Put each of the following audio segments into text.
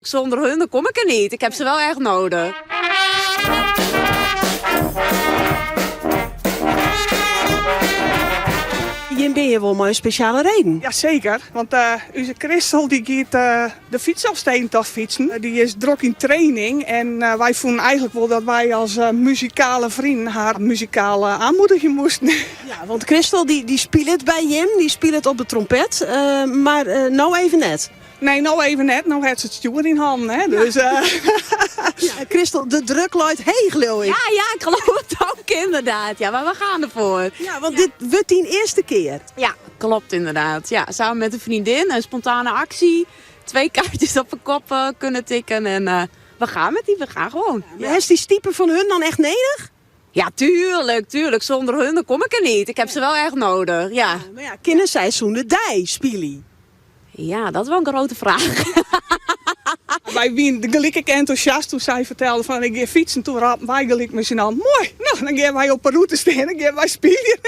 Zonder hun dan kom ik er niet. Ik heb ze wel echt nodig. Hier ben je wel maar een speciale reden. Jazeker, want onze Christel die gaat de fietsafsteentocht fietsen. Die is druk in training en wij vonden eigenlijk wel dat wij als muzikale vrienden haar muzikale aanmoedigen moesten. Ja, want Christel die speelt bij Jim, die speelt op de trompet, maar nou even net. Nee, nou even net, nou heeft ze het stuur in handen. Hè? Dus, Ja, Christel, de druk luidt hey, geloof ik. Ja, ik geloof het ook inderdaad. Ja, maar we gaan ervoor. Ja, want dit wordt die eerste keer. Ja, klopt inderdaad. Ja, samen met een vriendin, een spontane actie. 2 kaartjes op een kop kunnen tikken en we gaan met die, we gaan gewoon. Ja. Is die stiepen van hun dan echt nodig? Ja, tuurlijk. Zonder hun dan kom ik er niet. Ik heb ze wel echt nodig, ja. Maar ja, kinderseizoen de dij, spielie. Ja, dat is wel een grote vraag. wij waren gelijk enthousiast toen zij vertelde van ik ga fietsen. Toen rapen wij gelijk met z'n allen. Mooi, nou dan gaan wij op een route staan en gaan wij spelen.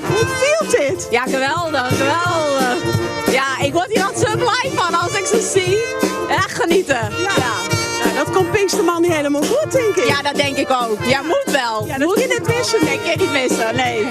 Hoe voelt dit? Ja, geweldig. Ja, ik word hier altijd zo blij van als ik ze zie. Echt genieten. Ja. Nou, dat komt Pinksterman niet helemaal goed, denk ik. Ja, dat denk ik ook. Ja, moet wel. Ja, dat kun je niet missen. Nee, ik kan niet missen, nee.